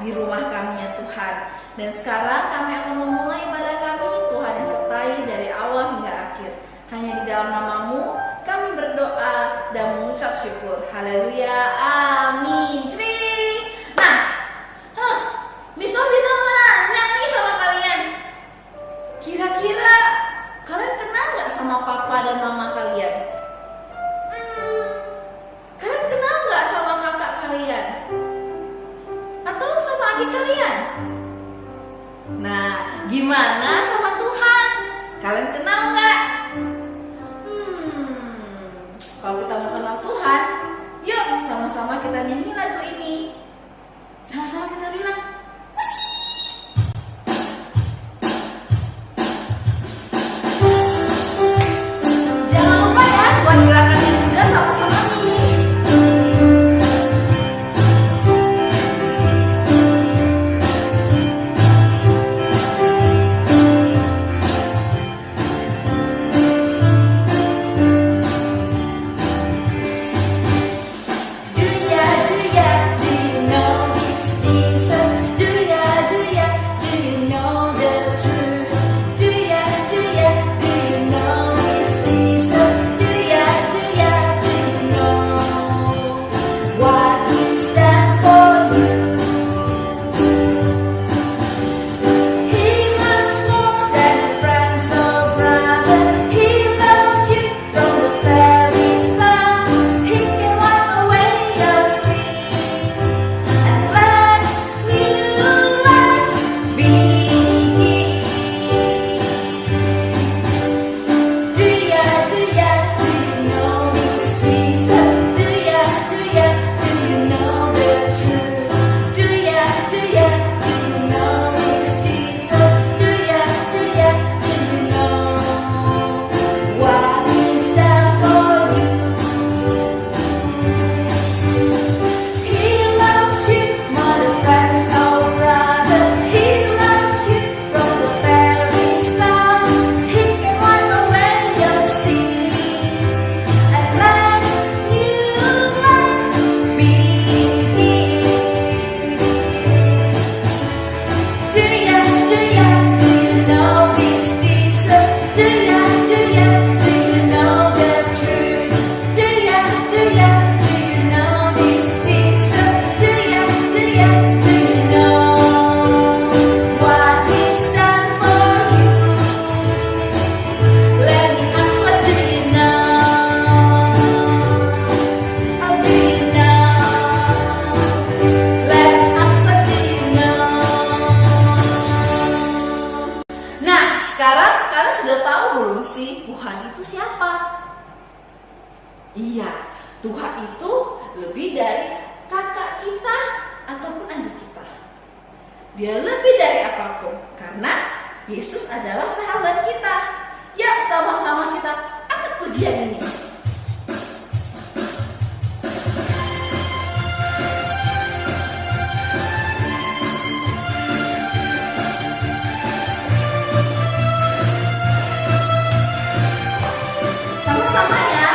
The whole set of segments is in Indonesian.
di rumah kami ya Tuhan. Dan sekarang kami akan memulai ibadah kami, Tuhan yang sertai dari awal hingga akhir. Hanya di dalam nama-Mu kami berdoa dan mengucap syukur. Haleluya, amin. Nah, Miss Novita mau nanya nih sama kalian. Kira-kira kalian kenal gak sama papa dan mama kalian? Kalian kenal gak sama kakak kalian? Atau sama adik kalian? Nah, gimana sama Tuhan? Kalian kenal gak? Kalau kita mau kenal Tuhan, yuk sama-sama kita nyanyi lagu ini. Sama-sama kita bilang, jangan lupa ya buat gerakannya juga sama-sama Miss. Iya, Tuhan itu lebih dari kakak kita ataupun adik kita. Dia lebih dari apapun, karena Yesus adalah sahabat kita. Ya, sama-sama kita angkat pujian ini. Sama-sama ya.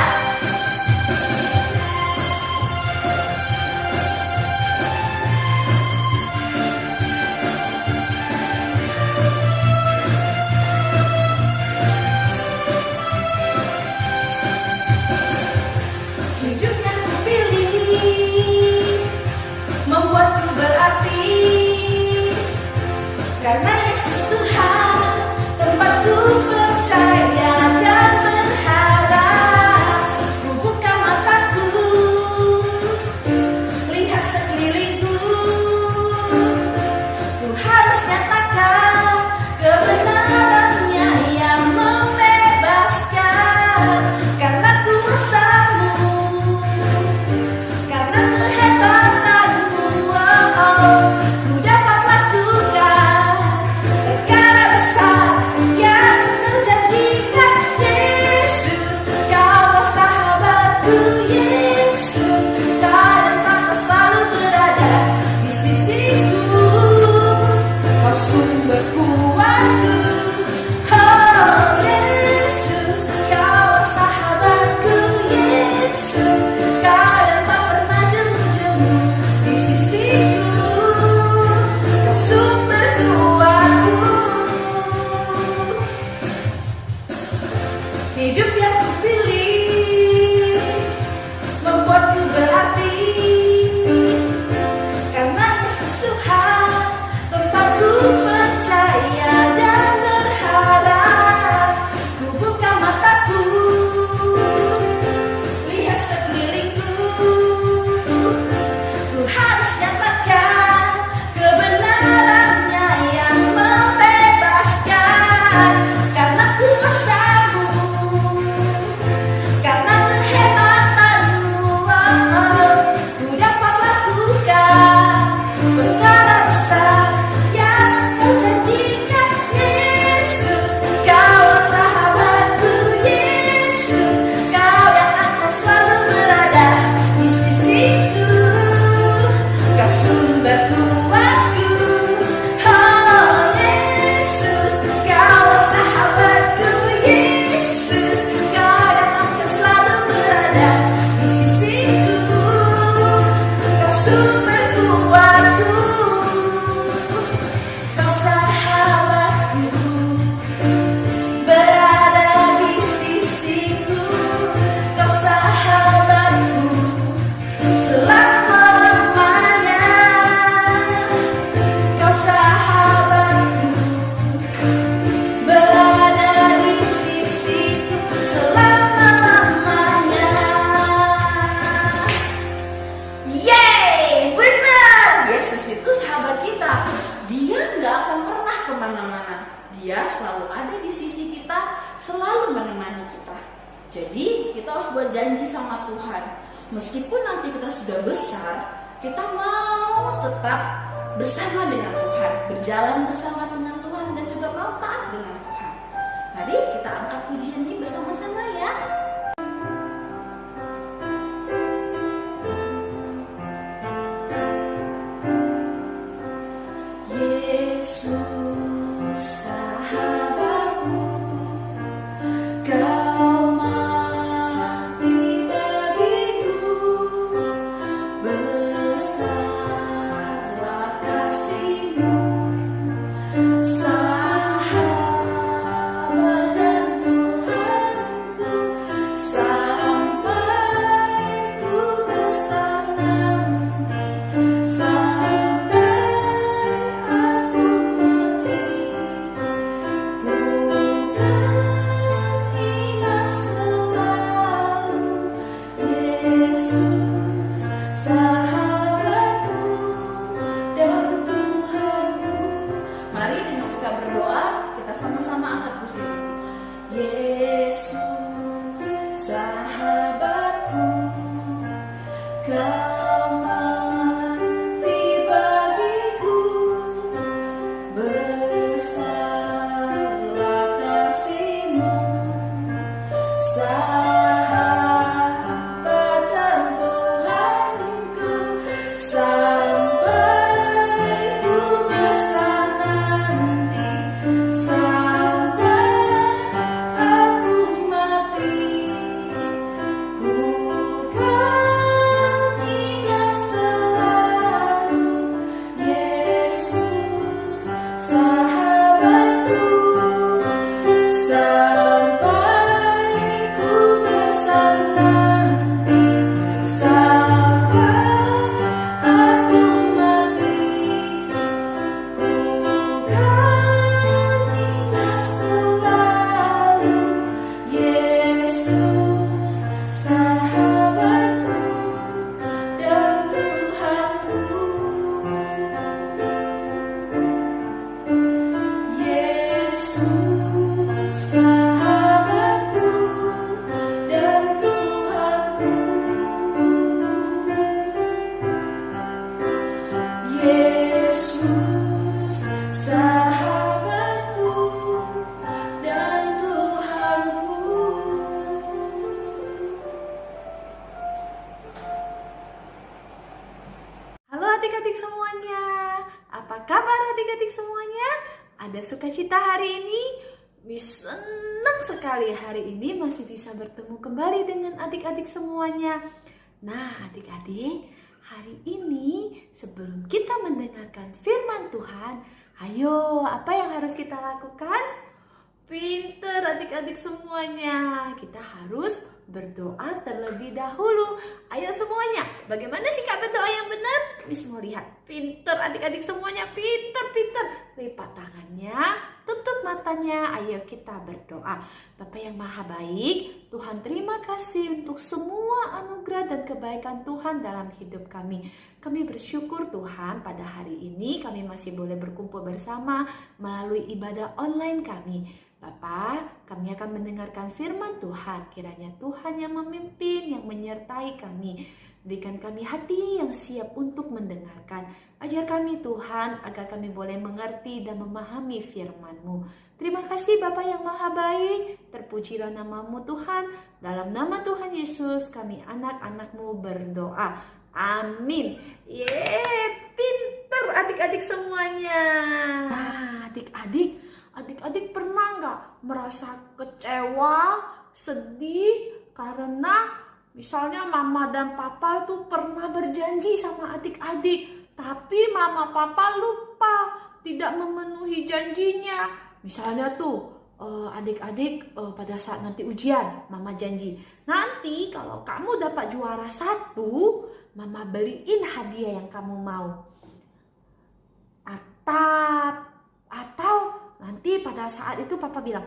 Dia selalu ada di sisi kita, selalu menemani kita. Jadi kita harus buat janji sama Tuhan. Meskipun nanti kita sudah besar, kita mau tetap bersama dengan Tuhan, berjalan bersama dengan Tuhan, dan juga mau taat dengan Tuhan. Mari kita angkat pujian ini bersama-sama ya. Yesus sahabatku, Kau mati bagiku, besarlah kasih-Mu, sahabat dan Tuhanku, sampai ku besar nanti, sampai aku mati. Ku kan ingat selalu Yesus sahabatku dan Tuhanku. Mari dengan sikap berdoa kita sama-sama angkat pujian. Yesus sahabatku, Kau mati bagiku, besarlah kasih-Mu, sahabat dan Tuhanku, sampai ku besar nanti, sampai aku mati. Ku kan ingat selalu Yesus sahabatku, sampai ku besar nanti, sampai aku mati. Ku kan ingat selalu Yesus sahabatku dan Tuhanku. Yesus sahabatku dan Tuhanku. Yesus sahabatku dan Tuhanku. Halo adik-adik semuanya, apa kabar adik-adik semuanya? Ada sukacita hari ini? Miss senang sekali hari ini masih bisa bertemu kembali dengan adik-adik semuanya. Nah adik-adik, hari ini sebelum kita mendengarkan firman Tuhan, ayo apa yang harus kita lakukan? Pinter adik-adik semuanya, kita harus berdoa terlebih dahulu. Ayo semuanya, bagaimana sikap berdoa yang benar? Miss mau lihat. Pinter adik-adik semuanya, pinter. Lipat tangannya, tutup matanya, ayo kita berdoa. Bapa yang maha baik, Tuhan terima kasih untuk semua anugerah dan kebaikan Tuhan dalam hidup kami. Kami bersyukur Tuhan pada hari ini kami masih boleh berkumpul bersama melalui ibadah online kami. Bapa, kami akan mendengarkan firman Tuhan. Kiranya Tuhan yang memimpin, yang menyertai kami. Berikan kami hati yang siap untuk mendengarkan. Ajar kami Tuhan, agar kami boleh mengerti dan memahami firman-Mu. Terima kasih Bapa yang maha baik. Terpujilah nama-Mu Tuhan. Dalam nama Tuhan Yesus, kami anak-anak-Mu berdoa. Amin. Pinter adik-adik semuanya. Nah, adik-adik pernah nggak merasa kecewa, sedih karena misalnya mama dan papa tuh pernah berjanji sama adik-adik, tapi mama papa lupa tidak memenuhi janjinya. Misalnya tuh adik-adik pada saat nanti ujian, mama janji, nanti kalau kamu dapat juara 1, mama beliin hadiah yang kamu mau. Atau nanti pada saat itu papa bilang,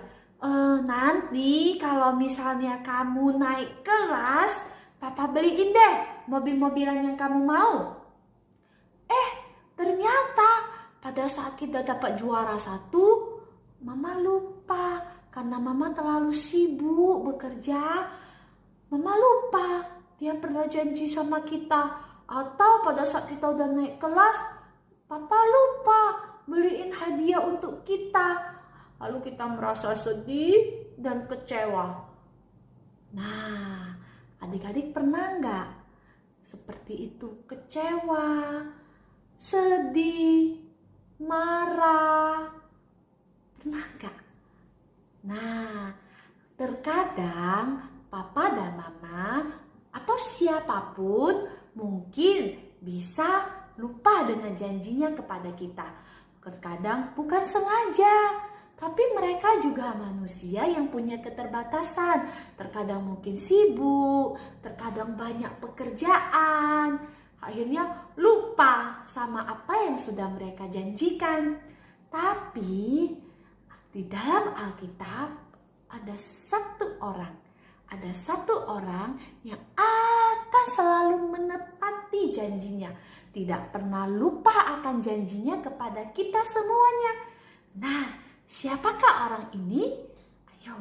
nanti kalau misalnya kamu naik kelas, papa beliin deh mobil-mobilan yang kamu mau. Ternyata pada saat kita dapat juara 1, Mama lupa karena Mama terlalu sibuk bekerja. Mama lupa dia pernah janji sama kita. Atau pada saat kita udah naik kelas, Papa lupa beliin hadiah untuk kita. Lalu kita merasa sedih dan kecewa. Nah, adik-adik pernah nggak seperti itu? Kecewa, sedih, marah. Pernah nggak? Nah, terkadang Papa dan Mama atau siapapun mungkin bisa lupa dengan janjinya kepada kita. Terkadang bukan sengaja, tapi mereka juga manusia yang punya keterbatasan. Terkadang mungkin sibuk, terkadang banyak pekerjaan. Akhirnya lupa sama apa yang sudah mereka janjikan. Tapi di dalam Alkitab ada satu orang yang akan selalu menepati janjinya. Tidak pernah lupa akan janjinya kepada kita semuanya. Nah, siapakah orang ini? Ayo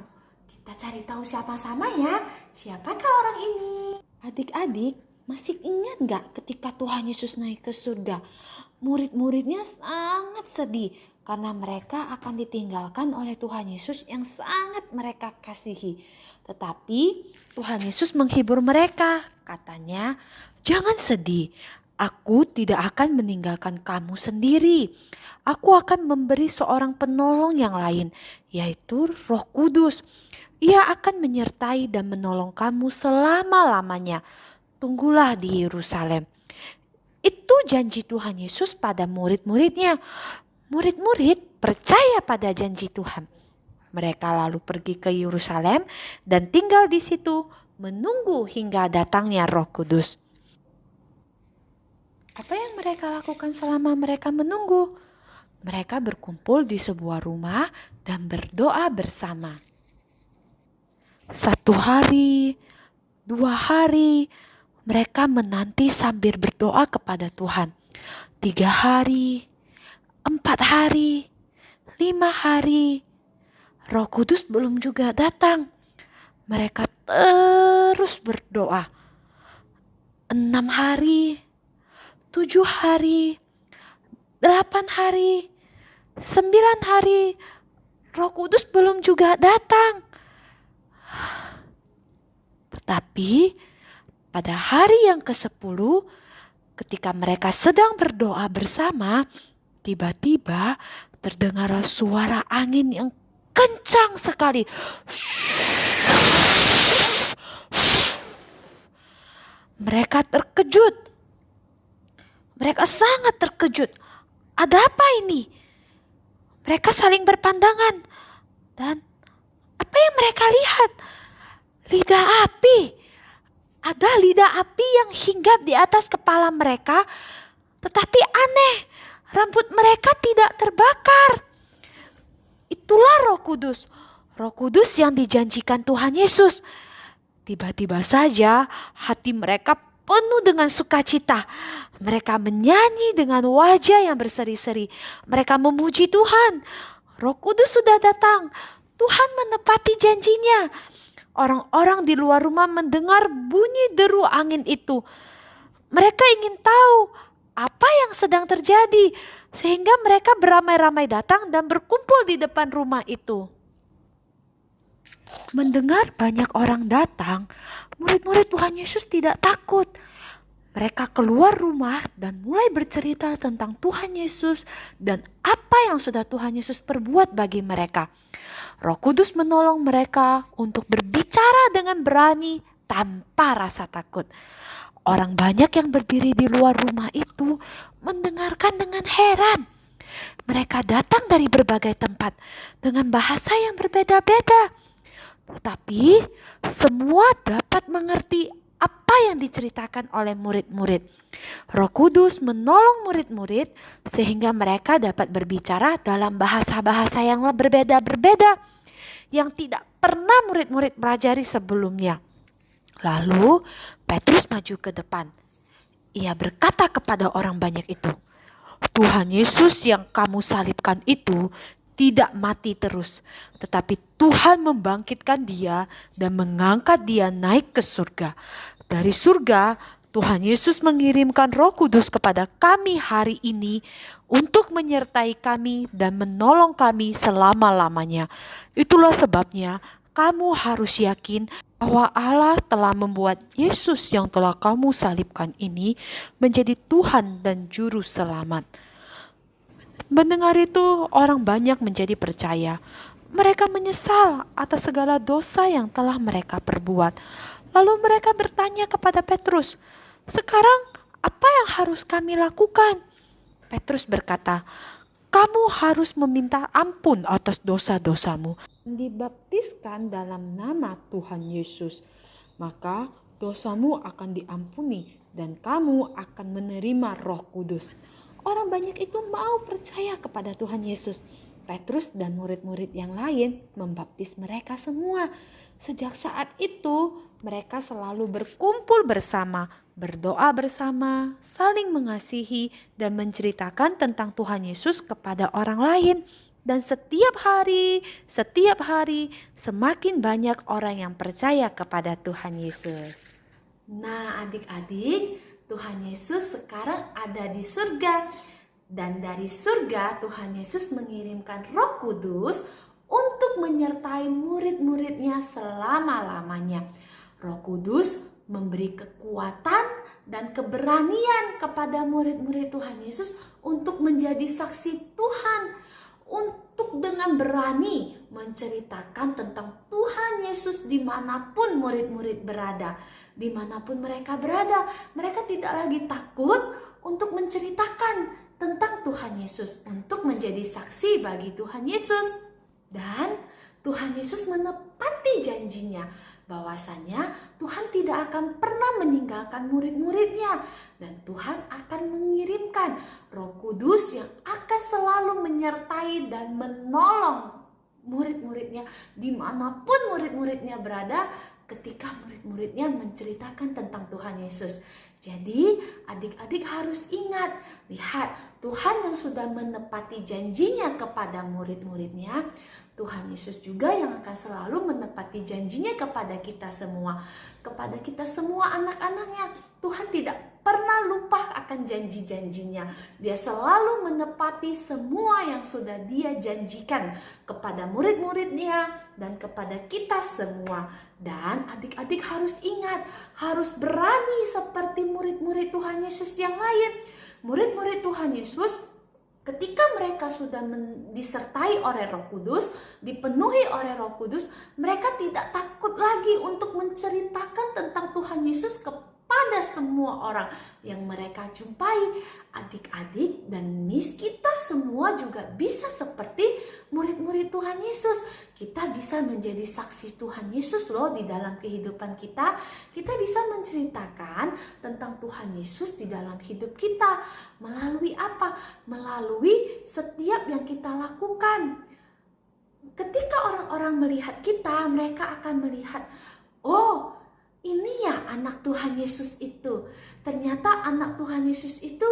kita cari tahu sama-sama ya. Siapakah orang ini? Adik-adik masih ingat gak ketika Tuhan Yesus naik ke surga? Murid-muridnya sangat sedih karena mereka akan ditinggalkan oleh Tuhan Yesus yang sangat mereka kasihi. Tetapi Tuhan Yesus menghibur mereka. Katanya, "Jangan sedih. Aku tidak akan meninggalkan kamu sendiri. Aku akan memberi seorang penolong yang lain, yaitu Roh Kudus. Ia akan menyertai dan menolong kamu selama-lamanya. Tunggulah di Yerusalem." Itu janji Tuhan Yesus pada murid-muridnya. Murid-murid percaya pada janji Tuhan. Mereka lalu pergi ke Yerusalem dan tinggal di situ menunggu hingga datangnya Roh Kudus. Apa yang mereka lakukan selama mereka menunggu? Mereka berkumpul di sebuah rumah dan berdoa bersama. 1 hari, 2 hari, mereka menanti sambil berdoa kepada Tuhan. 3 hari, 4 hari, 5 hari, Roh Kudus belum juga datang. Mereka terus berdoa. 6 hari, 7 hari, 8 hari, 9 hari, Roh Kudus belum juga datang. Tetapi pada hari yang ke-10, ketika mereka sedang berdoa bersama, tiba-tiba terdengarlah suara angin yang kencang sekali. Mereka terkejut. Mereka sangat terkejut. Ada apa ini? Mereka saling berpandangan. Dan apa yang mereka lihat? Lidah api. Ada lidah api yang hinggap di atas kepala mereka. Tetapi aneh, rambut mereka tidak terbakar. Itulah Roh Kudus. Roh Kudus yang dijanjikan Tuhan Yesus. Tiba-tiba saja hati mereka penuh dengan sukacita. Mereka menyanyi dengan wajah yang berseri-seri. Mereka memuji Tuhan. Roh Kudus sudah datang. Tuhan menepati janjinya. Orang-orang di luar rumah mendengar bunyi deru angin itu. Mereka ingin tahu apa yang sedang terjadi, sehingga mereka beramai-ramai datang dan berkumpul di depan rumah itu. Mendengar banyak orang datang, murid-murid Tuhan Yesus tidak takut. Mereka keluar rumah dan mulai bercerita tentang Tuhan Yesus dan apa yang sudah Tuhan Yesus perbuat bagi mereka. Roh Kudus menolong mereka untuk berbicara dengan berani tanpa rasa takut. Orang banyak yang berdiri di luar rumah itu mendengarkan dengan heran. Mereka datang dari berbagai tempat dengan bahasa yang berbeda-beda. Tetapi semua dapat mengerti apa yang diceritakan oleh murid-murid. Roh Kudus menolong murid-murid sehingga mereka dapat berbicara dalam bahasa-bahasa yang berbeda-berbeda yang tidak pernah murid-murid pelajari sebelumnya. Lalu Petrus maju ke depan. Ia berkata kepada orang banyak itu, "Tuhan Yesus yang kamu salibkan itu tidak mati terus, tetapi Tuhan membangkitkan dia dan mengangkat dia naik ke surga. Dari surga, Tuhan Yesus mengirimkan Roh Kudus kepada kami hari ini untuk menyertai kami dan menolong kami selama-lamanya. Itulah sebabnya kamu harus yakin bahwa Allah telah membuat Yesus yang telah kamu salibkan ini menjadi Tuhan dan Juru Selamat. Mendengar itu, orang banyak menjadi percaya. Mereka menyesal atas segala dosa yang telah mereka perbuat. Lalu mereka bertanya kepada Petrus, "Sekarang apa yang harus kami lakukan?" Petrus berkata, "Kamu harus meminta ampun atas dosa-dosamu, dibaptiskan dalam nama Tuhan Yesus. Maka dosamu akan diampuni dan kamu akan menerima Roh Kudus." Orang banyak itu mau percaya kepada Tuhan Yesus. Petrus dan murid-murid yang lain membaptis mereka semua. Sejak saat itu mereka selalu berkumpul bersama, berdoa bersama, saling mengasihi dan menceritakan tentang Tuhan Yesus kepada orang lain. Dan setiap hari semakin banyak orang yang percaya kepada Tuhan Yesus. Nah, adik-adik, Tuhan Yesus sekarang ada di surga. Dan dari surga Tuhan Yesus mengirimkan Roh Kudus untuk menyertai murid-muridnya selama-lamanya. Roh Kudus memberi kekuatan dan keberanian kepada murid-murid Tuhan Yesus untuk menjadi saksi Tuhan. Untuk dengan berani menceritakan tentang Tuhan Yesus dimanapun murid-murid berada. Dimanapun mereka berada, mereka tidak lagi takut untuk menceritakan tentang Tuhan Yesus, untuk menjadi saksi bagi Tuhan Yesus. Dan Tuhan Yesus menepati janjinya bahwasanya Tuhan tidak akan pernah meninggalkan murid-muridnya. Dan Tuhan akan mengirimkan Roh Kudus yang akan selalu menyertai dan menolong murid-muridnya dimanapun murid-muridnya berada, ketika murid-muridnya menceritakan tentang Tuhan Yesus. Jadi adik-adik harus ingat, lihat Tuhan yang sudah menepati janjinya kepada murid-muridnya, Tuhan Yesus juga yang akan selalu menepati janjinya kepada kita semua. Kepada kita semua anak-anaknya, Tuhan tidak pernah lupa akan janji-janjinya. Dia selalu menepati semua yang sudah Dia janjikan kepada murid-muridnya dan kepada kita semua. Dan adik-adik harus ingat, harus berani seperti murid-murid Tuhan Yesus yang lain. Murid-murid Tuhan Yesus, ketika mereka sudah disertai oleh Roh Kudus, dipenuhi oleh Roh Kudus, mereka tidak takut lagi untuk menceritakan tentang Tuhan Yesus kepada semua orang yang mereka jumpai. Adik-adik dan Miss, kita semua juga bisa seperti murid-murid Tuhan Yesus. Kita bisa menjadi saksi Tuhan Yesus loh di dalam kehidupan kita. Kita bisa menceritakan tentang Tuhan Yesus di dalam hidup kita. Melalui apa? Melalui setiap yang kita lakukan. Ketika orang-orang melihat kita, mereka akan melihat, oh, ini ya anak Tuhan Yesus itu. Ternyata anak Tuhan Yesus itu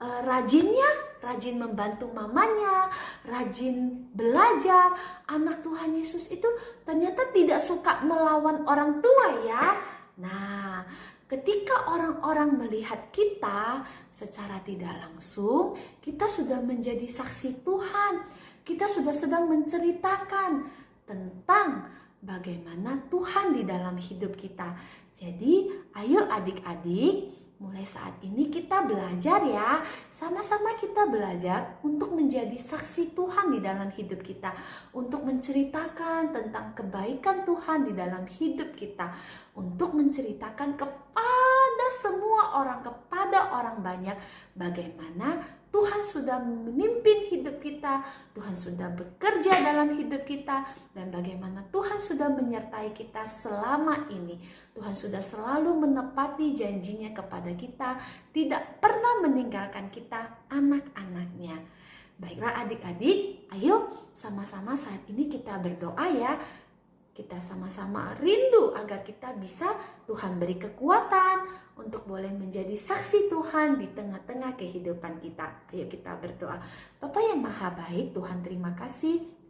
rajin membantu mamanya, rajin belajar. Anak Tuhan Yesus itu ternyata tidak suka melawan orang tua ya. Nah, ketika orang-orang melihat kita secara tidak langsung, kita sudah menjadi saksi Tuhan. Kita sudah sedang menceritakan tentang bagaimana Tuhan di dalam hidup kita. Jadi, ayo adik-adik, mulai saat ini kita belajar ya. Sama-sama kita belajar untuk menjadi saksi Tuhan di dalam hidup kita. Untuk menceritakan tentang kebaikan Tuhan di dalam hidup kita. Untuk menceritakan kepada semua orang, kepada orang banyak, bagaimana Tuhan sudah memimpin hidup kita, Tuhan sudah bekerja dalam hidup kita, dan bagaimana Tuhan sudah menyertai kita selama ini. Tuhan sudah selalu menepati janjinya kepada kita, tidak pernah meninggalkan kita, anak-anaknya. Baiklah adik-adik, ayo sama-sama saat ini kita berdoa ya. kita sama-sama rindu agar kita bisa Tuhan beri kekuatan untuk boleh menjadi saksi Tuhan di tengah-tengah kehidupan kita. Ayo kita berdoa. Bapa yang Maha Baik, Tuhan terima kasih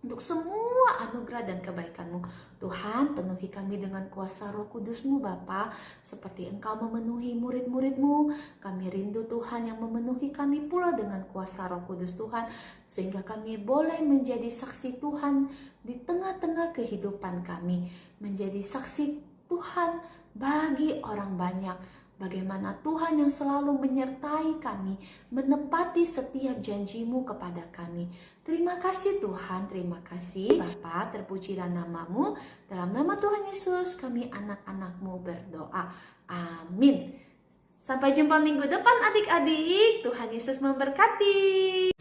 untuk semua anugerah dan kebaikan-Mu. Tuhan, penuhi kami dengan kuasa Roh Kudus-Mu Bapa, seperti Engkau memenuhi murid-murid-Mu. Kami rindu Tuhan yang memenuhi kami pula dengan kuasa Roh Kudus Tuhan, sehingga kami boleh menjadi saksi Tuhan di tengah-tengah kehidupan kami, menjadi saksi Tuhan bagi orang banyak. Bagaimana Tuhan yang selalu menyertai kami, menepati setiap janji-Mu kepada kami. Terima kasih Tuhan, terima kasih Bapa, terpujilah nama-Mu. Dalam nama Tuhan Yesus kami anak-anak-Mu berdoa. Amin. Sampai jumpa minggu depan adik-adik. Tuhan Yesus memberkati.